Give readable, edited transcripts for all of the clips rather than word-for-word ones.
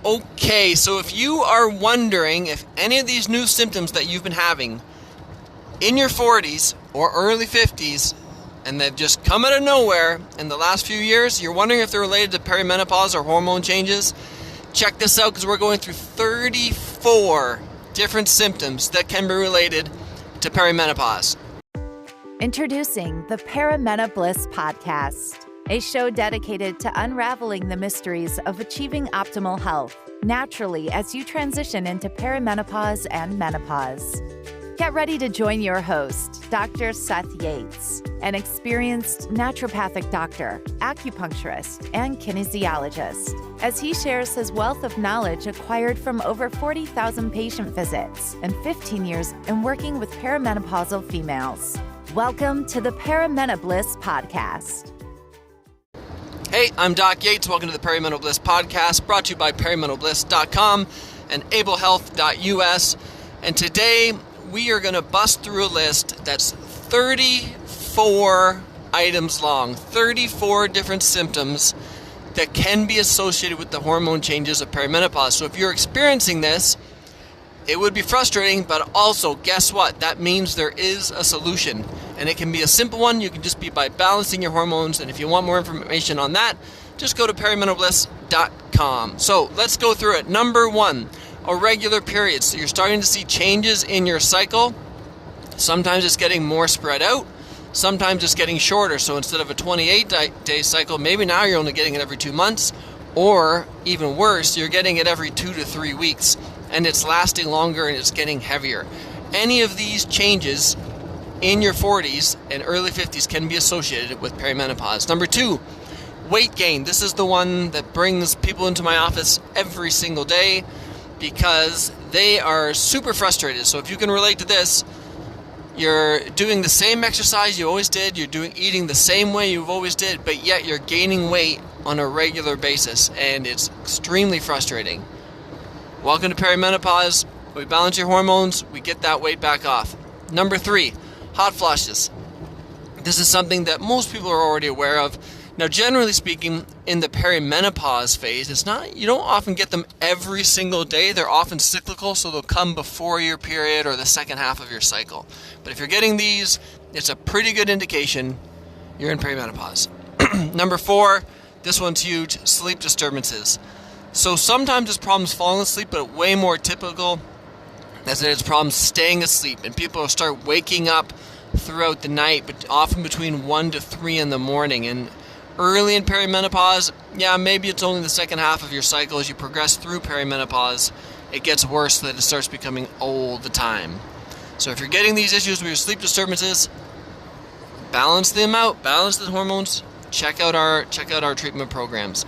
Okay, so if you are wondering if any of these new symptoms that you've been having in your 40s or early 50s, and they've just come out of nowhere in the last few years, you're wondering if they're related to perimenopause or hormone changes, check this out because we're going through 34 different symptoms that can be related to perimenopause. Introducing the Perimenopause Bliss Podcast, a show dedicated to unraveling the mysteries of achieving optimal health naturally as you transition into perimenopause and menopause. Get ready to join your host, Dr. Seth Yates, an experienced naturopathic doctor, acupuncturist, and kinesiologist, as he shares his wealth of knowledge acquired from over 40,000 patient visits and 15 years in working with perimenopausal females. Welcome to the Perimenopause Bliss Podcast. Hey, I'm Doc Yates. Welcome to the Perimenopause Bliss Podcast, brought to you by perimenopausebliss.com and ablehealth.us. And today, we are going to bust through a list that's 34 items long, 34 different symptoms that can be associated with the hormone changes of perimenopause. So if you're experiencing this, it would be frustrating, but also, guess what? That means there is a solution. And it can be a simple one. You can just be by balancing your hormones. And if you want more information on that, just go to perimenopausebliss.com. So let's go through it. Number one, irregular periods. So you're starting to see changes in your cycle. Sometimes it's getting more spread out. Sometimes it's getting shorter. So instead of a 28-day cycle, maybe now you're only getting it every 2 months. Or even worse, you're getting it every 2 to 3 weeks. And it's lasting longer and it's getting heavier. Any of these changes in your 40s and early 50s can be associated with perimenopause. Number two, weight gain. This is the one that brings people into my office every single day because they are super frustrated. So if you can relate to this, you're doing the same exercise you always did, eating the same way you've always did, but yet you're gaining weight on a regular basis, and it's extremely frustrating. Welcome to perimenopause. We balance your hormones, we get that weight back off. Number three, hot flushes. This is something that most people are already aware of. Now, generally speaking, in the perimenopause phase, you don't often get them every single day. They're often cyclical, so they'll come before your period or the second half of your cycle. But if you're getting these, it's a pretty good indication you're in perimenopause. Number four, this one's huge, sleep disturbances. So sometimes it's problems falling asleep, but way more typical is that it's problems staying asleep. And people will start waking up throughout the night, but often between 1 to 3 in the morning. And early in perimenopause, maybe it's only the second half of your cycle. As you progress through perimenopause, it gets worse so that it starts becoming all the time. So if you're getting these issues with your sleep disturbances, balance them out, balance the hormones, check out our treatment programs.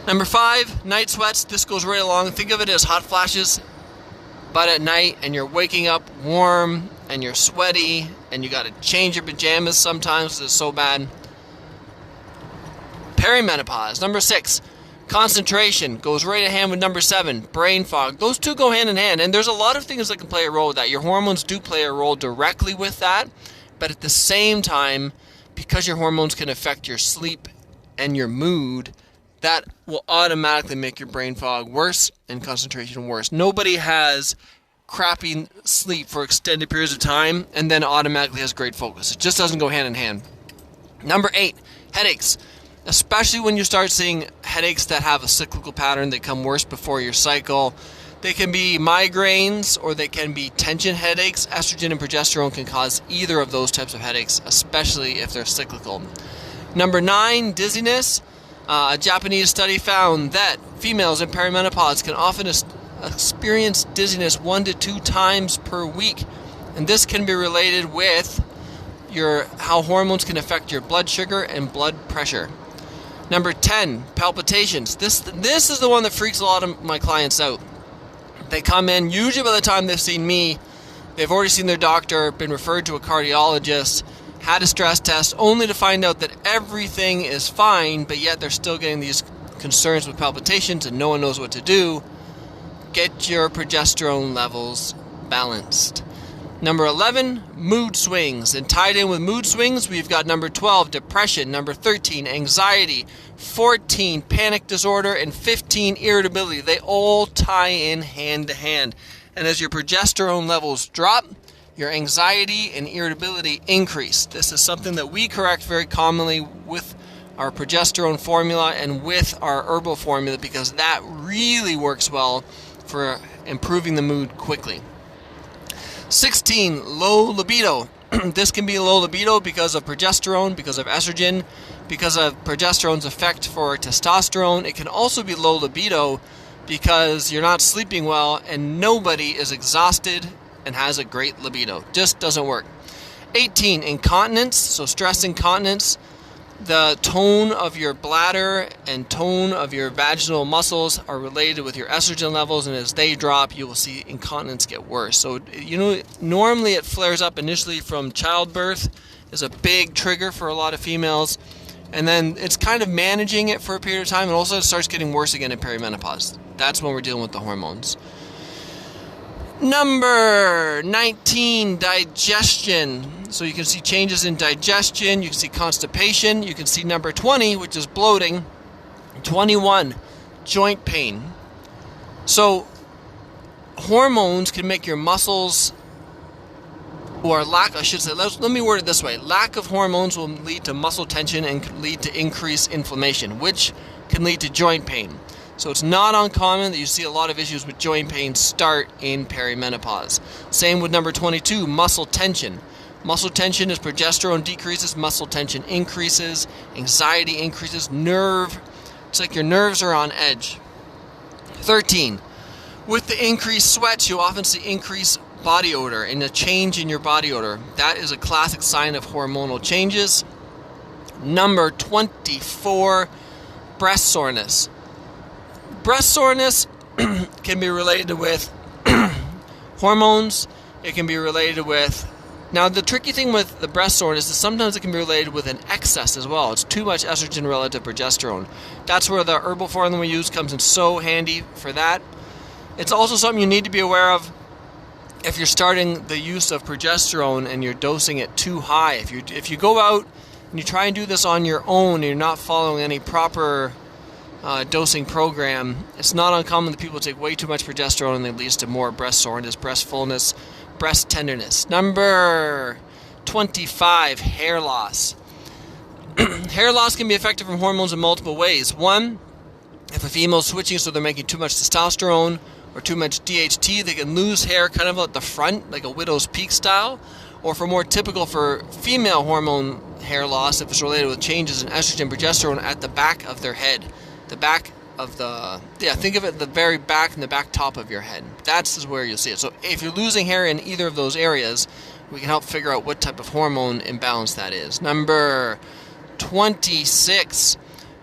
Number five, night sweats. This goes right along. Think of it as hot flashes, but at night, and you're waking up warm, and you're sweaty, and you got to change your pajamas sometimes because it's so bad. Perimenopause. Number six, concentration. Goes right in hand with number seven, brain fog. Those two go hand in hand, and there's a lot of things that can play a role with that. Your hormones do play a role directly with that, but at the same time, because your hormones can affect your sleep and your mood, that will automatically make your brain fog worse and concentration worse. Nobody has crappy sleep for extended periods of time and then automatically has great focus. It just doesn't go hand in hand. Number eight, headaches. Especially when you start seeing headaches that have a cyclical pattern that come worse before your cycle. They can be migraines or they can be tension headaches. Estrogen and progesterone can cause either of those types of headaches, especially if they're cyclical. Number nine, dizziness. A Japanese study found that females in perimenopause can often experience dizziness 1 to 2 times per week. And this can be related with how hormones can affect your blood sugar and blood pressure. Number 10, palpitations. This is the one that freaks a lot of my clients out. They come in, usually by the time they've seen me, they've already seen their doctor, been referred to a cardiologist, had a stress test, only to find out that everything is fine, but yet they're still getting these concerns with palpitations and no one knows what to do. Get your progesterone levels balanced. Number 11, mood swings. And tied in with mood swings, we've got number 12, depression. Number 13, anxiety. 14, panic disorder. And 15, irritability. They all tie in hand to hand. And as your progesterone levels drop, your anxiety and irritability increase. This is something that we correct very commonly with our progesterone formula and with our herbal formula, because that really works well for improving the mood quickly. 16, low libido. This can be low libido because of progesterone, because of estrogen, because of progesterone's effect for testosterone. It can also be low libido because you're not sleeping well and nobody is exhausted and has a great libido. Just doesn't work. 18, incontinence. So stress incontinence. The tone of your bladder and tone of your vaginal muscles are related with your estrogen levels, and as they drop, you will see incontinence get worse. So, normally it flares up initially from childbirth, is a big trigger for a lot of females, and then it's kind of managing it for a period of time, and also it starts getting worse again in perimenopause. That's when we're dealing with the hormones. Number 19, digestion. So you can see changes in digestion, you can see constipation, you can see number 20, which is bloating. 21, joint pain. So hormones can make your muscles, or let me word it this way. Lack of hormones will lead to muscle tension and can lead to increased inflammation, which can lead to joint pain. So it's not uncommon that you see a lot of issues with joint pain start in perimenopause. Same with number 22, muscle tension. Muscle tension is progesterone decreases, muscle tension increases, anxiety increases, it's like your nerves are on edge. 13, with the increased sweats, you often see increased body odor and a change in your body odor. That is a classic sign of hormonal changes. Number 24, breast soreness. Breast soreness can be related with hormones. It can be related with... Now, the tricky thing with the breast soreness is sometimes it can be related with an excess as well. It's too much estrogen relative to progesterone. That's where the herbal formula we use comes in so handy for that. It's also something you need to be aware of if you're starting the use of progesterone and you're dosing it too high. If you go out and you try and do this on your own and you're not following any proper dosing program, it's not uncommon that people take way too much progesterone and it leads to more breast soreness, breast fullness, breast tenderness. Number 25, hair loss. Hair loss can be affected from hormones in multiple ways. One, if a female is switching so they're making too much testosterone or too much DHT, they can lose hair kind of at the front, like a widow's peak style. Or for more typical for female hormone hair loss, if it's related with changes in estrogen, progesterone at the back of their head. The back of think of it the very back and the back top of your head. That's where you'll see it. So if you're losing hair in either of those areas, we can help figure out what type of hormone imbalance that is. Number 26,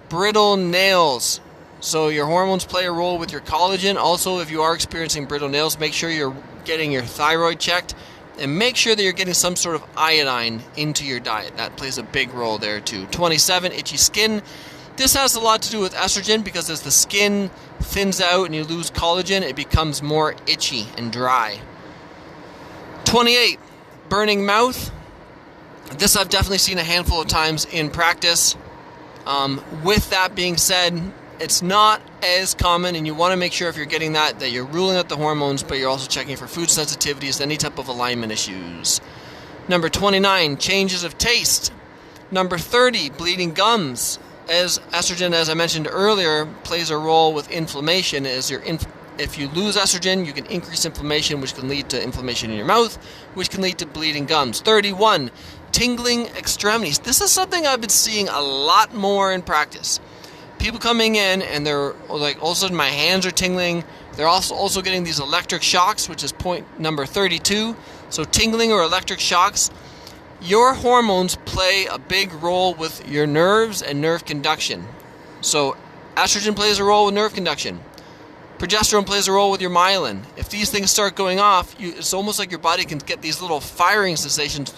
brittle nails. So your hormones play a role with your collagen. Also, if you are experiencing brittle nails, make sure you're getting your thyroid checked and make sure that you're getting some sort of iodine into your diet. That plays a big role there too. 27, itchy skin. This has a lot to do with estrogen because as the skin thins out and you lose collagen, it becomes more itchy and dry. 28, burning mouth. This I've definitely seen a handful of times in practice. With that being said, it's not as common, and you want to make sure if you're getting that you're ruling out the hormones, but you're also checking for food sensitivities, any type of alignment issues. Number 29, changes of taste. Number 30, bleeding gums. As estrogen, as I mentioned earlier, plays a role with inflammation. If you lose estrogen, you can increase inflammation, which can lead to inflammation in your mouth, which can lead to bleeding gums. 31, tingling extremities. This is something I've been seeing a lot more in practice. People coming in and they're like, all of a sudden my hands are tingling. They're also getting these electric shocks, which is point number 32. So tingling or electric shocks. Your hormones play a big role with your nerves and nerve conduction. So estrogen plays a role with nerve conduction. Progesterone plays a role with your myelin. If these things start going off, it's almost like your body can get these little firing sensations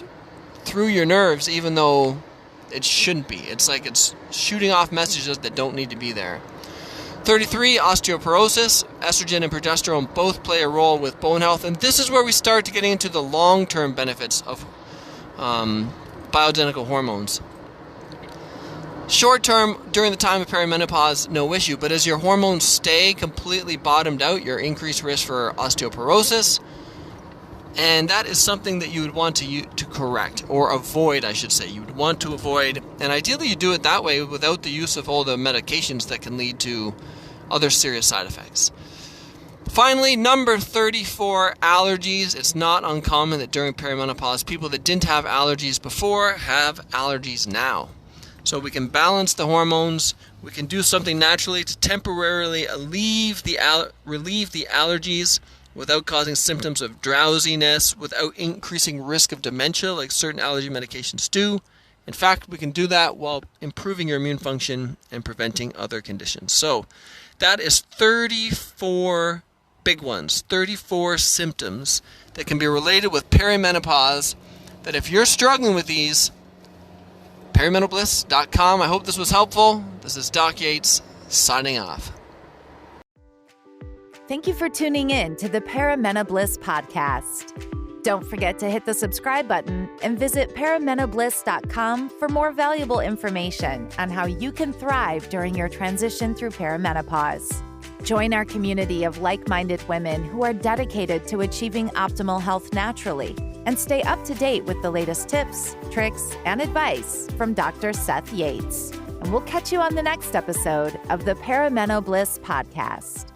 through your nerves, even though it shouldn't be. It's like it's shooting off messages that don't need to be there. 33, osteoporosis. Estrogen and progesterone both play a role with bone health, and this is where we start to get into the long-term benefits of bioidentical hormones. Short-term, during the time of perimenopause, no issue, but as your hormones stay completely bottomed out, you're increased risk for osteoporosis, and that is something that you would want to correct, or avoid, I should say. You would want to avoid, and ideally you do it that way without the use of all the medications that can lead to other serious side effects. Finally, number 34, allergies. It's not uncommon that during perimenopause, people that didn't have allergies before have allergies now. So we can balance the hormones. We can do something naturally to temporarily relieve the allergies without causing symptoms of drowsiness, without increasing risk of dementia like certain allergy medications do. In fact, we can do that while improving your immune function and preventing other conditions. So that is 34 big ones, 34 symptoms that can be related with perimenopause, that if you're struggling with these, PerimentalBliss.com. I hope this was helpful. This is Doc Yates signing off. Thank you for tuning in to the Perimental podcast. Don't forget to hit the subscribe button and visit PerimentalBliss.com for more valuable information on how you can thrive during your transition through perimenopause. Join our community of like-minded women who are dedicated to achieving optimal health naturally, and stay up to date with the latest tips, tricks, and advice from Dr. Seth Yates. And we'll catch you on the next episode of the Perimental Bliss podcast.